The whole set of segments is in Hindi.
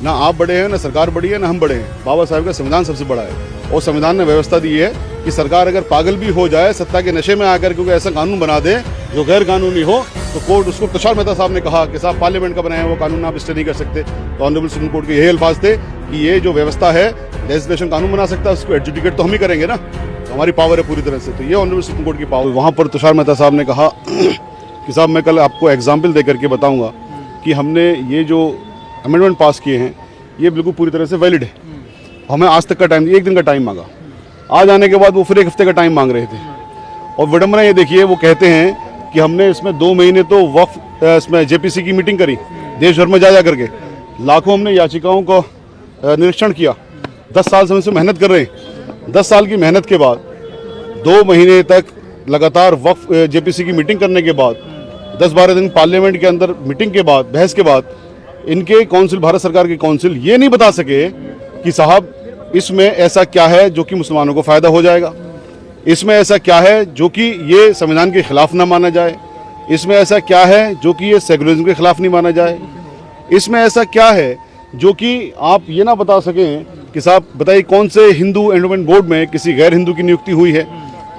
ना आप बड़े हैं, ना सरकार बड़ी है, ना हम बड़े हैं। बाबा साहब का संविधान सबसे बड़ा है और संविधान ने व्यवस्था दी है कि सरकार अगर पागल भी हो जाए, सत्ता के नशे में आकर क्योंकि ऐसा कानून बना दे जो गैर कानूनी हो, तो कोर्ट उसको तुषार मेहता साहब ने कहा कि साहब पार्लियामेंट का बनाया वो कानून आप स्टे नहीं कर सकते। तो ऑनरेबल सुप्रीम कोर्ट के यही अल्फाज थे कि ये जो व्यवस्था है, लेजिस्लेशन कानून बना सकता है, उसको एडजुडिकेट तो हम ही करेंगे ना, हमारी पावर है पूरी तरह से। तो ये ऑनरेबल सुप्रीम कोर्ट की पावर। वहाँ पर तुषार मेहता साहब ने कहा कि साहब मैं कल आपको एग्जाम्पल दे करके बताऊँगा कि हमने ये जो अमेंडमेंट पास किए हैं ये बिल्कुल पूरी तरह से वैलिड है। हमें आज तक का टाइम, एक दिन का टाइम मांगा, आज आने के बाद वो फिर एक हफ्ते का टाइम मांग रहे थे। और विडम्बना ये देखिए, वो कहते हैं कि हमने इसमें 2 महीने तो वक्फ इसमें जेपीसी की मीटिंग करी, देश भर में जा करके लाखों हमने याचिकाओं का निरीक्षण किया। 10 साल से हम इसमें मेहनत कर रहे हैं। 10 साल की मेहनत के बाद 2 महीने तक लगातार वक्फ जेपीसी की मीटिंग करने के बाद 10-12 दिन पार्लियामेंट के अंदर मीटिंग के बाद, बहस के बाद, इनके काउंसिल, भारत सरकार के काउंसिल ये नहीं बता सके कि साहब इसमें ऐसा क्या है जो कि मुसलमानों को फ़ायदा हो जाएगा, इसमें ऐसा क्या है जो कि ये संविधान के खिलाफ ना माना जाए, इसमें ऐसा क्या है जो कि ये सेकुलरिज्म के खिलाफ नहीं माना जाए, इसमें ऐसा क्या है जो कि आप ये ना बता सकें कि साहब बताइए कौन से हिंदू एंडोमेंट बोर्ड में किसी गैर हिंदू की नियुक्ति हुई है।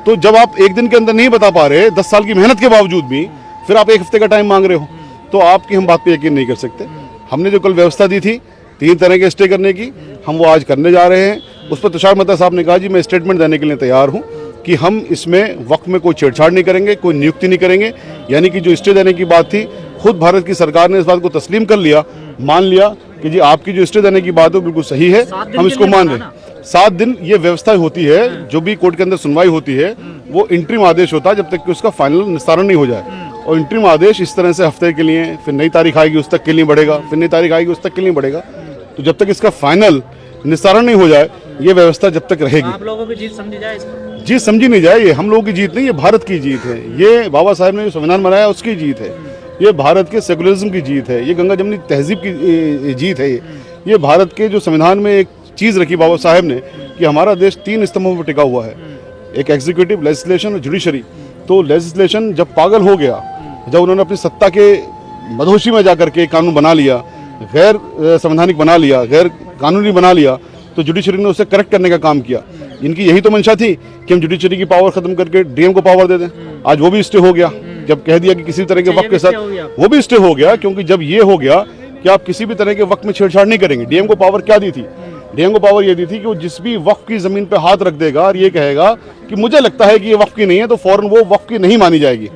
तो जब आप एक दिन के अंदर नहीं बता पा रहे, 10 साल की मेहनत के बावजूद भी, फिर आप एक हफ्ते का टाइम मांग रहे हो, तो आपकी हम बात पे यकीन नहीं कर सकते। हमने जो कल व्यवस्था दी थी 3 तरह के स्टे करने की, हम वो आज करने जा रहे हैं। उस पर तुषार मेहता साहब ने कहा जी मैं स्टेटमेंट देने के लिए तैयार हूँ कि हम इसमें वक्त में कोई छेड़छाड़ नहीं करेंगे, कोई नियुक्ति नहीं करेंगे। यानी कि जो स्टे देने की बात थी, खुद भारत की सरकार ने इस बात को तस्लीम कर लिया, मान लिया कि जी आपकी जो स्टे देने की बात है बिल्कुल सही है, हम इसको मान रहे हैं। 7 दिन ये व्यवस्था होती है, जो भी कोर्ट के अंदर सुनवाई होती है वो इंटरिम आदेश होता है जब तक कि उसका फाइनल निस्तारण नहीं हो जाए। और इंटरिम आदेश इस तरह से हफ्ते के लिए, फिर नई तारीख आएगी उस तक के लिए बढ़ेगा, फिर नई तारीख आएगी उस तक के लिए बढ़ेगा। तो जब तक इसका फाइनल निस्तारण नहीं हो जाए ये व्यवस्था जब तक रहेगी। आप लोगों की जीत समझी जाए इसको? जीत समझी नहीं जाए, ये हम लोगों की जीत नहीं, ये भारत की जीत है। ये बाबा साहब ने जो संविधान बनाया उसकी जीत है, ये भारत के सेकुलरिज्म की जीत है, ये गंगा जमनी तहजीब की जीत है। ये भारत के जो संविधान में एक चीज़ रखी बाबा साहब ने कि हमारा देश 3 स्तंभों पर टिका हुआ है, एक एग्जीक्यूटिव, लेजिस्लेशन और जुडिशरी। तो लेजिस्लेशन जब पागल हो गया, जब उन्होंने अपनी सत्ता के मदहोशी में जाकर के कानून बना लिया, गैर संवैधानिक बना लिया, गैर कानूनी बना लिया, तो जुडिशरी ने उसे करेक्ट करने का काम किया। इनकी यही तो मंशा थी कि हम जुडिशरी की पावर खत्म करके डीएम को पावर दे दें। आज वो भी स्टे हो गया, जब कह दिया कि किसी तरह के वक्त के साथ, वो भी स्टे हो गया। क्योंकि जब ये हो गया कि आप किसी भी तरह के वक्त में छेड़छाड़ नहीं करेंगे। डीएम को पावर क्या दी थी? डीएम को पावर ये दी थी कि वो जिस भी वक्त की जमीन पे हाथ रख देगा और ये कहेगा कि मुझे लगता है कि ये वक्त की नहीं है, तो फौरन वो वक्त की नहीं मानी जाएगी।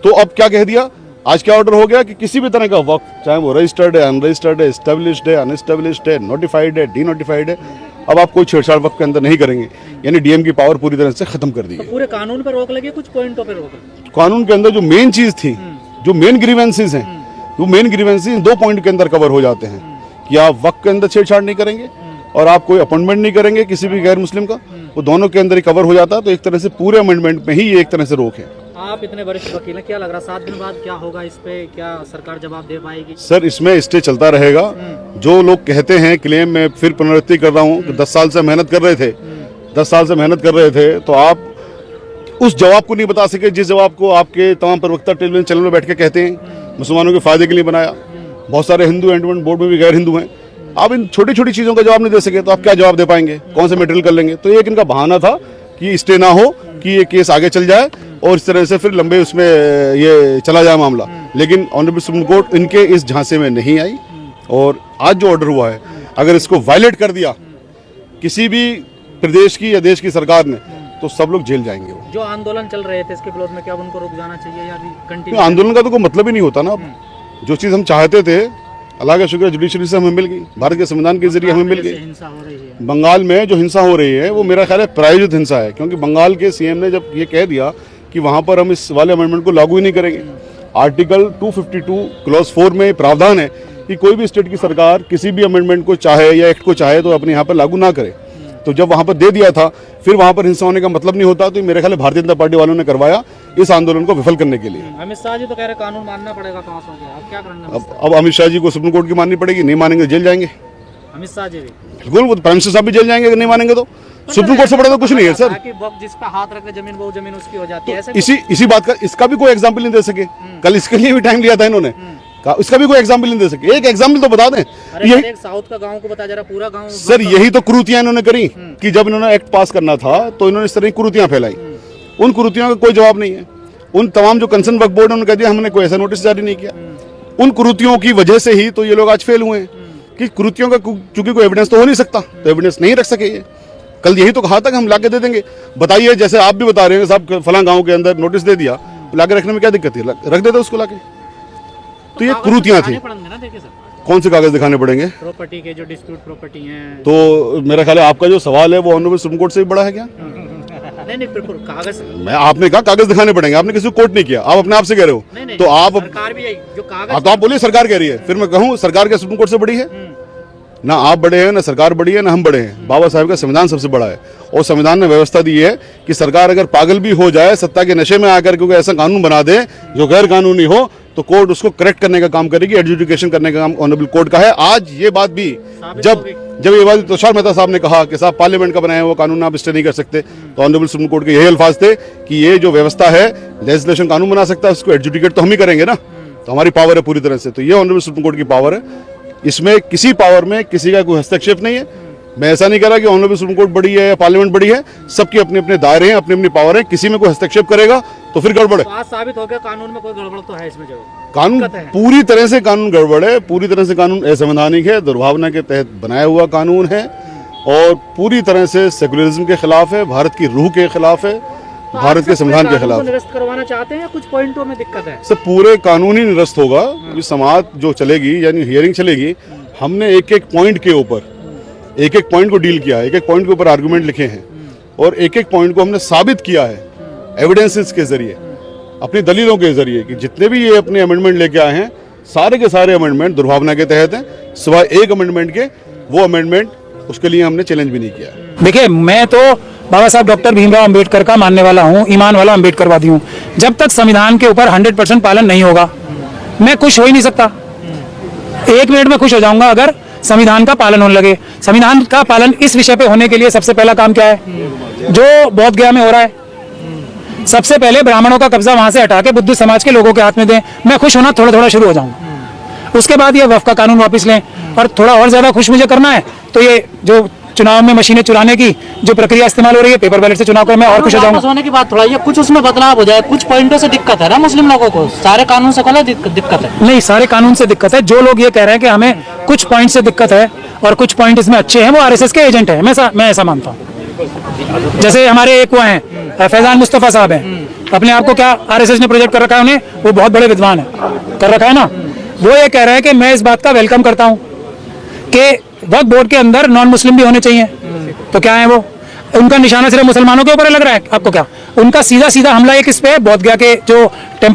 तो अब क्या कह दिया, आज क्या ऑर्डर हो गया कि किसी भी तरह का वक्त, चाहे वो रजिस्टर्ड है, अनरजिस्टर्ड है, एस्टेब्लिश्ड है, अनएस्टेब्लिश्ड है, नोटिफाइड है, डीनोटिफाइड है, अब आप कोई छेड़छाड़ वक्त के अंदर नहीं करेंगे। यानी डीएम की पावर पूरी तरह से खत्म कर दी है। तो पूरे कानून पर रोक लगी, कुछ पॉइंटों पर रोक? कानून के अंदर जो मेन चीज थी, जो मेन ग्रीवेंसेस हैं, वो मेन ग्रीवेंसेस 2 पॉइंट के अंदर कवर हो जाते हैं कि आप वक्त के अंदर छेड़छाड़ नहीं करेंगे और आप कोई अपॉइंटमेंट नहीं करेंगे किसी भी गैर मुस्लिम का, वो दोनों के अंदर ही कवर हो जाता है। तो एक तरह से पूरे अमेंडमेंट में ही ये एक तरह से रोक है। आप इतने वरिष्ठ वकील हैं, क्या लग रहा 7 दिन बाद क्या होगा इस पे? क्या सरकार जवाब दे पाएगी? सर इसमें स्टे चलता रहेगा। जो लोग कहते हैं, क्लेम में फिर पुनरावृत्ति कर रहा हूँ कि 10 साल से मेहनत कर रहे थे, 10 साल से मेहनत कर रहे थे, तो आप उस जवाब को नहीं बता सके जिस जवाब को आपके तमाम प्रवक्ता टेलीविजन चैनल में बैठ के कहते हैं मुसलमानों के फायदे के लिए बनाया। बहुत सारे हिंदू एंडोमेंट बोर्ड में भी गैर हिंदू हैं। आप इन छोटी छोटी चीज़ों का जवाब नहीं दे सके तो आप क्या जवाब दे पाएंगे? कौन से मटेरियल कर लेंगे? तो एक इनका बहाना था कि स्टे ना हो, कि ये केस आगे चल जाए और इस तरह से फिर लंबे उसमें ये चला जाए मामला। लेकिन ऑनरेबल सुप्रीम कोर्ट इनके इस झांसे में नहीं आई और आज जो ऑर्डर हुआ है, अगर इसको वायलेट कर दिया किसी भी प्रदेश की या देश की सरकार ने, तो सब लोग जेल जाएंगे। जो आंदोलन चल रहे थे इसके विरोध में, क्या उनको रुक जाना चाहिए या अभी कंटिन्यू? आंदोलन का तो कोई मतलब ही नहीं होता ना। जो चीज़ हम चाहते थे, अल्लाह का शुक्र जुडिशरी से हमें मिल गई, भारत के संविधान के जरिए हमें मिल गई। हिंसा हो रही है बंगाल में, जो हिंसा हो रही है वो मेरा ख्याल है प्रायोजित हिंसा है। क्योंकि बंगाल के सीएम ने जब ये कह दिया कि वहाँ पर हम इस वाले अमेंडमेंट को लागू ही नहीं करेंगे। आर्टिकल 252 क्लॉज 4 में प्रावधान है कि कोई भी स्टेट की सरकार किसी भी अमेंडमेंट को चाहे या एक्ट को चाहे तो अपने यहाँ पर लागू ना करे। तो जब वहाँ पर दे दिया था, फिर वहाँ पर हिंसा होने का मतलब नहीं होता। तो मेरे ख्याल है भारतीय जनता पार्टी वालों ने करवाया इस आंदोलन को विफल करने के लिए। अमित शाह जी तो कह रहे कानून मानना पड़ेगा, कहाँ से हो गया? अब क्या करना? अब अमित शाह जी को सुप्रीम कोर्ट की माननी पड़ेगी, नहीं मानेंगे जेल जाएंगे। अमित शाह जी भी बिल्कुल, वो प्राइम मिनिस्टर साहब भी जेल जाएंगे अगर नहीं मानेंगे तो। सुप्रीम कोर्ट से बड़ा तो कुछ नहीं है सर। जिस पे हाथ रख जमीन वो जमीन उसकी हो जाती है। इसी बात का इसका भी कोई एग्जाम्पल नहीं दे सके। कल इसके लिए भी टाइम लिया था इन्होंने। इसका भी कोई एग्जाम्पल नहीं दे सके, एक एग्जाम्पल तो बता दें। अरे यही सर, एक साउथ का गांव को बताया जा रहा, पूरा गांव सर यही तो कुरीतियां इन्होंने करी कि जब इन्होंने एक्ट पास करना था तो इन्होंने इस तरह की कुरीतियां फैलाई। उन कुरीतियों का कोई जवाब नहीं है। उन तमाम जो कंसर्न वक्फ बोर्ड ने उन्होंने कह दिया हमने कोई ऐसा नोटिस जारी नहीं किया। उन कुरीतियों की वजह से ही तो ये लोग आज फेल हुए हैं कि कुरीतियों का चूंकि कोई एविडेंस तो हो नहीं सकता, तो एविडेंस नहीं रख सके ये। कल यही तो कहा था कि हम लाके दे देंगे। बताइए, जैसे आप भी बता रहे हैं साहब फलां गांव के अंदर नोटिस दे दिया, लाके रखने में क्या दिक्कत है? रख देते उसको लाके। तो ये कुरीतियां थी। कौन से कागज दिखाने पड़ेंगे? प्रॉपर्टी के जो डिस्प्यूट प्रॉपर्टी हैं। तो मेरा ख्याल है आपका जो सवाल है वो ऑनरेबल सुप्रीम कोर्ट से भी बड़ा है क्या? नहीं, बिल्कुल कागज। मैं आपने कहा कागज दिखाने पड़ेंगे, आपने किसी को कोर्ट नहीं किया, आप अपने आप से कह रहे हो। नहीं, तो आप सरकार भी जो कागज, तो आप बोलिए सरकार कह रही है, फिर मैं कहूँ सरकार क्या सुप्रीम कोर्ट से बड़ी है? ना आप बड़े हैं, ना सरकार बड़ी है, ना हम बड़े हैं। बाबा साहब का संविधान सबसे बड़ा है और संविधान ने व्यवस्था दी है कि सरकार अगर पागल भी हो जाए, सत्ता के नशे में आकर क्योंकि ऐसा कानून बना दे जो गैर कानूनी हो, तो कोर्ट उसको करेक्ट करने का काम करेगी, एडजुडिकेशन करने का काम ऑनरेबल कोर्ट का है। आज ये बात भी जब ये बात तुषार मेहता साहब ने कहा कि साहब पार्लियामेंट का बनाया हुआ कानून आप स्टे नहीं कर सकते, तो ऑनरेबल सुप्रीम कोर्ट के यही अल्फाज थे कि ये जो व्यवस्था है, लेजिस्लेशन कानून बना सकता है, उसको एडजुडिकेट तो हम ही करेंगे ना, तो हमारी पावर है पूरी तरह से। तो ये ऑनरेबल सुप्रीम कोर्ट की पावर है, इसमें किसी पावर में किसी का कोई हस्तक्षेप नहीं है। मैं ऐसा नहीं कह रहा कि ऑनरेबल सुप्रीम कोर्ट बड़ी है या पार्लियामेंट बड़ी है, सबके अपने अपने दायरे हैं, अपनी अपनी पावर है। किसी में कोई हस्तक्षेप करेगा तो फिर गड़बड़ है। तो आज साबित हो गया कानून में कोई गड़बड़ तो है इसमें, जो कानून पूरी तरह से कानून गड़बड़ है, पूरी तरह से कानून असंवैधानिक है, दुर्भावना के तहत बनाया हुआ कानून है और पूरी तरह से सेकुलरिज्म के खिलाफ है, भारत की रूह के खिलाफ है, भारत के संविधान के खिलाफ। निरस्त करवाना चाहते हैं या कुछ पॉइंटों में दिक्कत है? सर पूरे कानून ही निरस्त होगा। ये समाज जो चलेगी यानी हियरिंग चलेगी, हमने एक एक पॉइंट के ऊपर एक एक पॉइंट को डील किया है, एक एक पॉइंट के ऊपर आर्गुमेंट लिखे हैं और एक एक पॉइंट को हमने साबित किया है एविडेंसेस के जरिए, अपनी दलीलों के जरिए कि जितने भी ये अपने अमेंडमेंट लेके आए हैं सारे के सारे अमेंडमेंट दुर्भावना के तहत हैं, सिवाय एक अमेंडमेंट के। वो अमेंडमेंट उसके लिए हमने चैलेंज भी नहीं किया है। देखिए, मैं तो बाबा साहब डॉक्टर भीमराव अंबेडकर का मानने वाला हूँ, ईमान वाला अंबेडकरवादी हूँ। जब तक संविधान के ऊपर 100% पालन नहीं होगा, मैं खुश हो ही नहीं सकता। 1 मिनट में खुश हो जाऊंगा अगर संविधान का पालन होने लगे। संविधान का पालन इस विषय पे होने के लिए सबसे पहला काम क्या है, जो बोध गया में हो रहा है, सबसे पहले ब्राह्मणों का कब्जा वहां से हटा के बुद्ध समाज के लोगों के हाथ में दें। मैं खुश होना थोड़ा थोड़ा शुरू हो जाऊंगा। उसके बाद ये वक्फ का कानून वापस लें और थोड़ा और ज्यादा खुश मुझे करना है तो ये जो चुनाव में मशीनें चुराने की जो प्रक्रिया इस्तेमाल हो रही है, पेपर बैलेट से चुनाव कर, मैं और खुश हो जाऊंगा। होने की बात थोड़ा ये कुछ उसमें बदलाव हो जाए, कुछ पॉइंटों से दिक्कत है ना मुस्लिम लोगों को, सारे कानून से कोई दिक्कत है नहीं, सारे कानून से दिक्कत है। जो लोग ये कह रहे हैं कि हमें कुछ पॉइंट से दिक्कत है और कुछ पॉइंट इसमें अच्छे हैं, वो आरएसएस के एजेंट है। मैं ऐसा मानता हूँ। जैसे हमारे एक वो हैं फैजान मुस्तफा साहब हैं, अपने आप को क्या आरएसएस ने प्रोजेक्ट कर रखा है उन्हें, वो बहुत बड़े विद्वान है, कर रखा है ना। वो ये कह रहे हैं कि मैं इस बात का वेलकम करता हूँ कि वक्फ बोर्ड के अंदर नॉन मुस्लिम भी होने चाहिए। तो क्या है वो, उनका निशाना सिर्फ मुसलमानों के ऊपर लग रहा है आपको क्या? उनका सीधा सीधा हमला एक इस पे बोध गया के जो